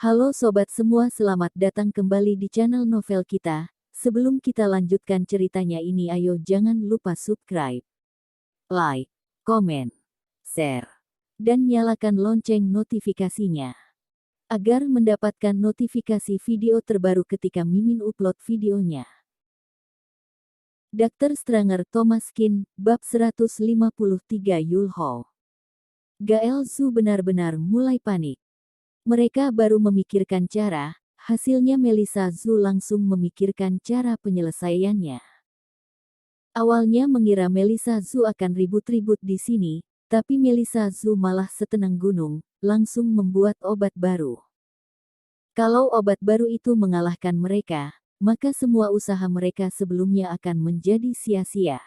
Halo sobat semua, selamat datang kembali di channel novel kita. Sebelum kita lanjutkan ceritanya ini, ayo jangan lupa subscribe, like, komen, share, dan nyalakan lonceng notifikasinya agar mendapatkan notifikasi video terbaru ketika Mimin upload videonya. Dr. Stranger Thomas Kin, bab 153 Yulho. Gael Zhu benar-benar mulai panik. Mereka baru memikirkan cara, hasilnya Melissa Zhu langsung memikirkan cara penyelesaiannya. Awalnya mengira Melissa Zhu akan ribut-ribut di sini, tapi Melissa Zhu malah setenang gunung, langsung membuat obat baru. Kalau obat baru itu mengalahkan mereka, maka semua usaha mereka sebelumnya akan menjadi sia-sia.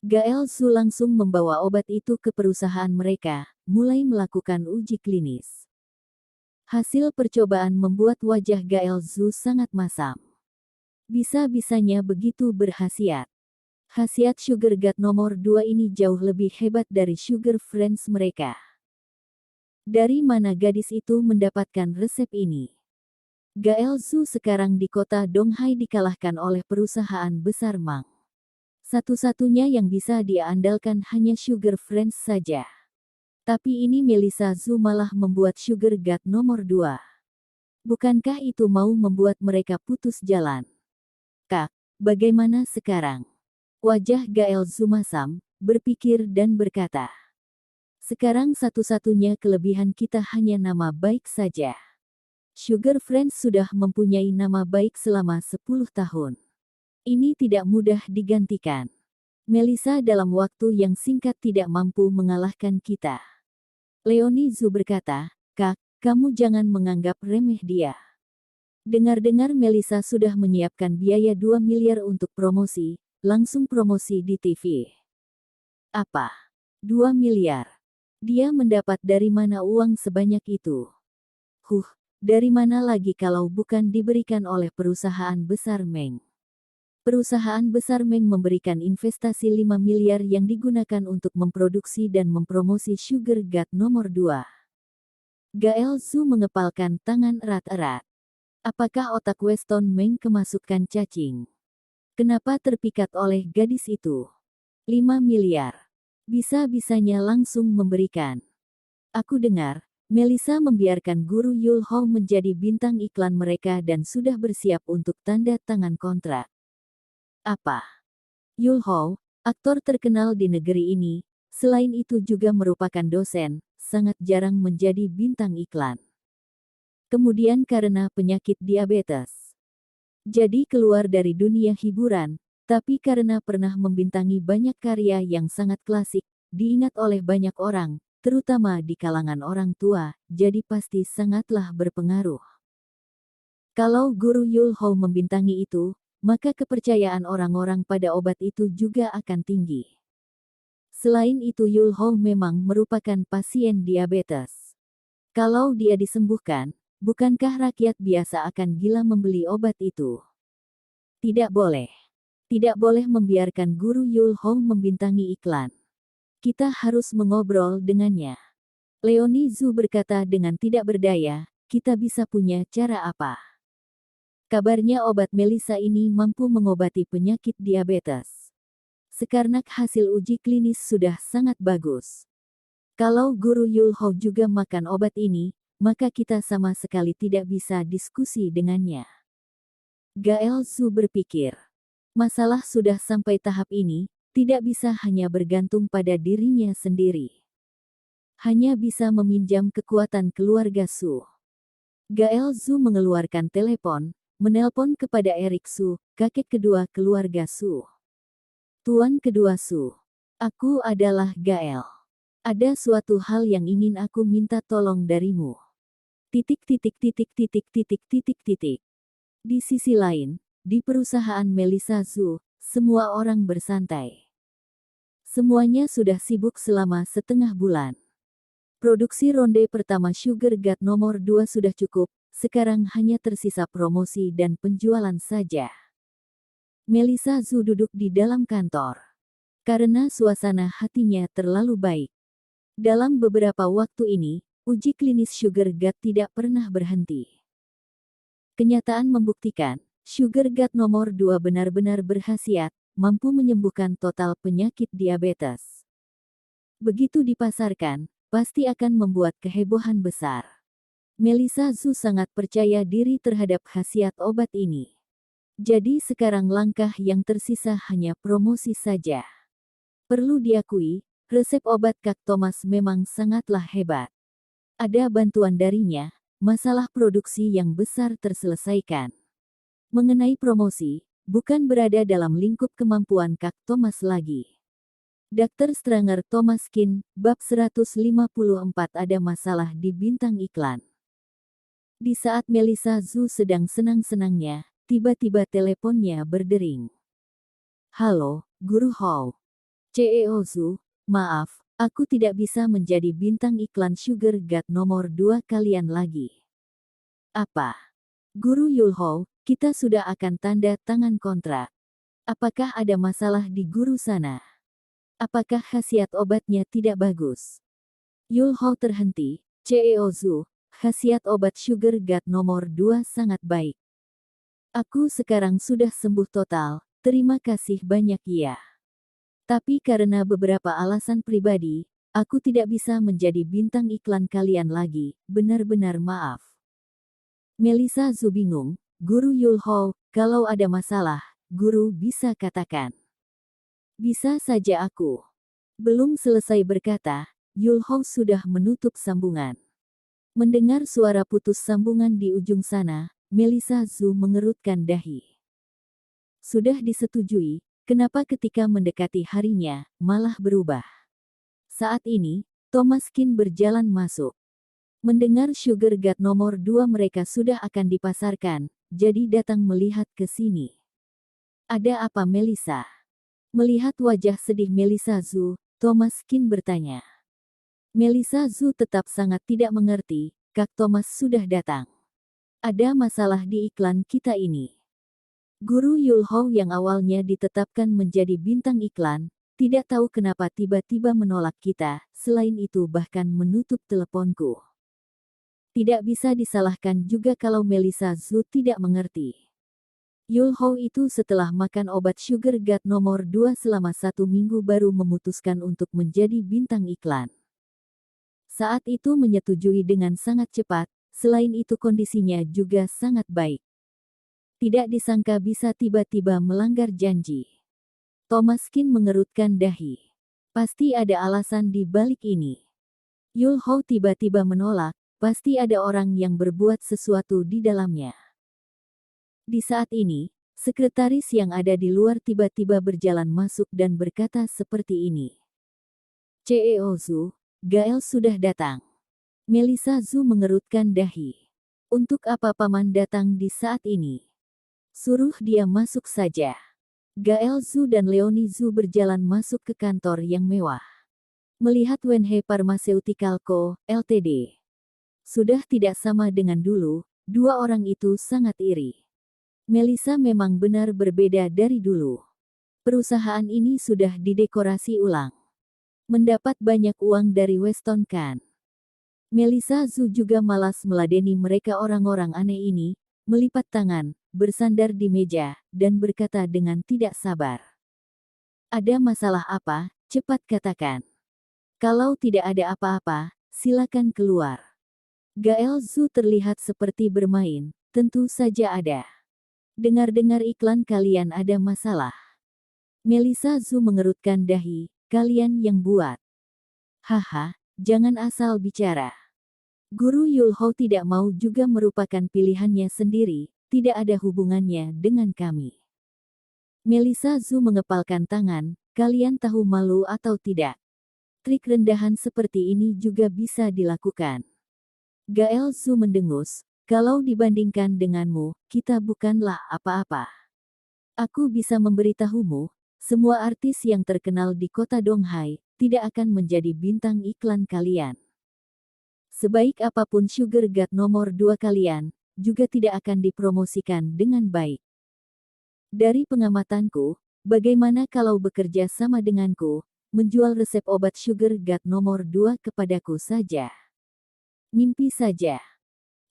Gael Zhu langsung membawa obat itu ke perusahaan mereka, mulai melakukan uji klinis. Hasil percobaan membuat wajah Gael Zhu sangat masam. Bisa-bisanya begitu berkhasiat. Khasiat Sugar God nomor 2 ini jauh lebih hebat dari Sugar Friends mereka. Dari mana gadis itu mendapatkan resep ini? Gael Zhu sekarang di kota Donghai dikalahkan oleh perusahaan besar Mang. Satu-satunya yang bisa dia andalkan hanya Sugar Friends saja. Tapi ini Melissa Zhu malah membuat Sugar God nomor 2. Bukankah itu mau membuat mereka putus jalan? Kak, bagaimana sekarang? Wajah Gael Zhu masam, berpikir dan berkata. Sekarang satu-satunya kelebihan kita hanya nama baik saja. Sugar Friends sudah mempunyai nama baik selama 10 tahun. Ini tidak mudah digantikan. Melissa dalam waktu yang singkat tidak mampu mengalahkan kita. Leonie Zhu berkata, Kak, kamu jangan menganggap remeh dia. Dengar-dengar Melissa sudah menyiapkan biaya 2 miliar untuk promosi, langsung promosi di TV. Apa? 2 miliar? Dia mendapat dari mana uang sebanyak itu? Dari mana lagi kalau bukan diberikan oleh perusahaan besar Meng? Perusahaan besar Meng memberikan investasi 5 miliar yang digunakan untuk memproduksi dan mempromosi Sugar God nomor 2. Gael Zhu mengepalkan tangan erat-erat. Apakah otak Weston Meng kemasukan cacing? Kenapa terpikat oleh gadis itu? 5 miliar. Bisa-bisanya langsung memberikan. Aku dengar, Melissa membiarkan guru Yulho menjadi bintang iklan mereka dan sudah bersiap untuk tanda tangan kontrak. Apa? Yulho, aktor terkenal di negeri ini, selain itu juga merupakan dosen, sangat jarang menjadi bintang iklan. Kemudian karena penyakit diabetes. Jadi keluar dari dunia hiburan, tapi karena pernah membintangi banyak karya yang sangat klasik, diingat oleh banyak orang, terutama di kalangan orang tua, jadi pasti sangatlah berpengaruh. Kalau guru Yulho membintangi itu, maka kepercayaan orang-orang pada obat itu juga akan tinggi. Selain itu Yulho memang merupakan pasien diabetes. Kalau dia disembuhkan, bukankah rakyat biasa akan gila membeli obat itu? Tidak boleh. Tidak boleh membiarkan guru Yulho membintangi iklan. Kita harus mengobrol dengannya. Leonie Zhu berkata dengan tidak berdaya, kita bisa punya cara apa? Kabarnya obat Melissa ini mampu mengobati penyakit diabetes. Sekarang hasil uji klinis sudah sangat bagus. Kalau guru Yulho juga makan obat ini, maka kita sama sekali tidak bisa diskusi dengannya. Gael Zhu berpikir. Masalah sudah sampai tahap ini, tidak bisa hanya bergantung pada dirinya sendiri. Hanya bisa meminjam kekuatan keluarga Zhu. Gael Zhu mengeluarkan telepon, menelpon kepada Eric Zhu, kakek kedua keluarga Zhu. Tuan kedua Zhu, aku adalah Gael. Ada suatu hal yang ingin aku minta tolong darimu. Di sisi lain, di perusahaan Melissa Zhu, semua orang bersantai. Semuanya sudah sibuk selama setengah bulan. Produksi ronde pertama Sugar God nomor 2 sudah cukup, sekarang hanya tersisa promosi dan penjualan saja. Melissa Zhu duduk di dalam kantor. Karena suasana hatinya terlalu baik. Dalam beberapa waktu ini, Uji klinis Sugar Gat tidak pernah berhenti. Kenyataan membuktikan, Sugar Gat nomor 2 benar-benar berkhasiat, mampu menyembuhkan total penyakit diabetes. Begitu dipasarkan, pasti akan membuat kehebohan besar. Melissa Zhu sangat percaya diri terhadap khasiat obat ini. Jadi sekarang langkah yang tersisa hanya promosi saja. Perlu diakui, resep obat Kak Thomas memang sangatlah hebat. Ada bantuan darinya, masalah produksi yang besar terselesaikan. Mengenai promosi, bukan berada dalam lingkup kemampuan Kak Thomas lagi. Dr. Stranger Thomas Kin, bab 154 ada masalah di bintang iklan. Di saat Melissa Zhu sedang senang-senangnya, tiba-tiba teleponnya berdering. Halo, Guru Hou. CEO Zhu, maaf, aku tidak bisa menjadi bintang iklan Sugar Gat nomor 2 kalian lagi. Apa? Guru Yulhou, kita sudah akan tanda tangan kontrak. Apakah ada masalah di guru sana? Apakah khasiat obatnya tidak bagus? Yulhou terhenti. CEO Zhu, khasiat obat Sugar Gat nomor 2 sangat baik. Aku sekarang sudah sembuh total, terima kasih banyak ya. Tapi karena beberapa alasan pribadi, aku tidak bisa menjadi bintang iklan kalian lagi, benar-benar maaf. Melissa Zhu bingung, Guru Yulhou, kalau ada masalah, guru bisa katakan. Bisa saja aku. Belum selesai berkata, Yulhou sudah menutup sambungan. Mendengar suara putus sambungan di ujung sana, Melissa Zhu mengerutkan dahi. Sudah disetujui, kenapa ketika mendekati harinya, malah berubah? Saat ini, Thomas Kin berjalan masuk. Mendengar Sugar Gat nomor 2 mereka sudah akan dipasarkan, jadi datang melihat ke sini. Ada apa Melissa? Melihat wajah sedih Melissa Zhu, Thomas Kin bertanya. Melissa Zhu tetap sangat tidak mengerti, Kak Thomas sudah datang. Ada masalah di iklan kita ini. Guru Yulhou yang awalnya ditetapkan menjadi bintang iklan, tidak tahu kenapa tiba-tiba menolak kita, selain itu bahkan menutup teleponku. Tidak bisa disalahkan juga kalau Melissa Zhu tidak mengerti. Yulhou itu setelah makan obat Sugar Gat nomor 2 selama 1 minggu baru memutuskan untuk menjadi bintang iklan. Saat itu menyetujui dengan sangat cepat, selain itu kondisinya juga sangat baik. Tidak disangka bisa tiba-tiba melanggar janji. Thomas Kin mengerutkan dahi. Pasti ada alasan di balik ini. Yulhou tiba-tiba menolak, pasti ada orang yang berbuat sesuatu di dalamnya. Di saat ini, sekretaris yang ada di luar tiba-tiba berjalan masuk dan berkata seperti ini. CEO Zhu, Gael sudah datang. Melissa Zhu mengerutkan dahi. Untuk apa paman datang di saat ini? Suruh dia masuk saja. Gael Zhu dan Leonie Zhu berjalan masuk ke kantor yang mewah. Melihat Wenhe Pharmaceutical Co., Ltd. Sudah tidak sama dengan dulu, dua orang itu sangat iri. Melissa memang benar berbeda dari dulu. Perusahaan ini sudah didekorasi ulang. Mendapat banyak uang dari Weston Kan. Melissa Zhu juga malas meladeni mereka orang-orang aneh ini, melipat tangan, bersandar di meja, dan berkata dengan tidak sabar. Ada masalah apa? Cepat katakan. Kalau tidak ada apa-apa, silakan keluar. Gael Zhu terlihat seperti bermain, tentu saja ada. Dengar-dengar iklan kalian ada masalah. Melissa Zhu mengerutkan dahi, kalian yang buat. Haha, jangan asal bicara. Guru Yulhou tidak mau juga merupakan pilihannya sendiri, tidak ada hubungannya dengan kami. Melissa Zhu mengepalkan tangan, kalian tahu malu atau tidak? Trik rendahan seperti ini juga bisa dilakukan. Gael Zhu mendengus, kalau dibandingkan denganmu, kita bukanlah apa-apa. Aku bisa memberitahumu, semua artis yang terkenal di kota Donghai, tidak akan menjadi bintang iklan kalian. Sebaik apapun Sugar Gat nomor 2 kalian, juga tidak akan dipromosikan dengan baik. Dari pengamatanku, bagaimana kalau bekerja sama denganku, menjual resep obat Sugar Gat nomor 2 kepadaku saja? Mimpi saja.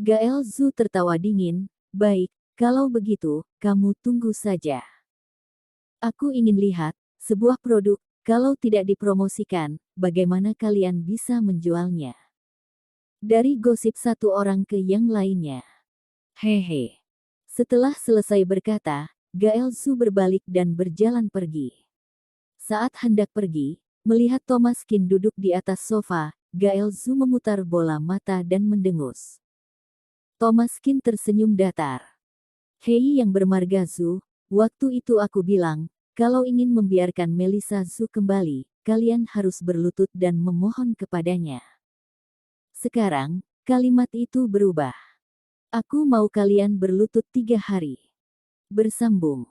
Gael Zhu tertawa dingin. Baik, kalau begitu, kamu tunggu saja. Aku ingin lihat sebuah produk, kalau tidak dipromosikan, bagaimana kalian bisa menjualnya? Dari gosip satu orang ke yang lainnya. Hehe. Setelah selesai berkata, Gael Zhu berbalik dan berjalan pergi. Saat hendak pergi, melihat Thomas Qin duduk di atas sofa, Gael Zhu memutar bola mata dan mendengus. Thomas Qin tersenyum datar. Hei yang bermarga Zhu, waktu itu aku bilang, kalau ingin membiarkan Melissa Zhu kembali, kalian harus berlutut dan memohon kepadanya. Sekarang, kalimat itu berubah. Aku mau kalian berlutut 3 hari. Bersambung.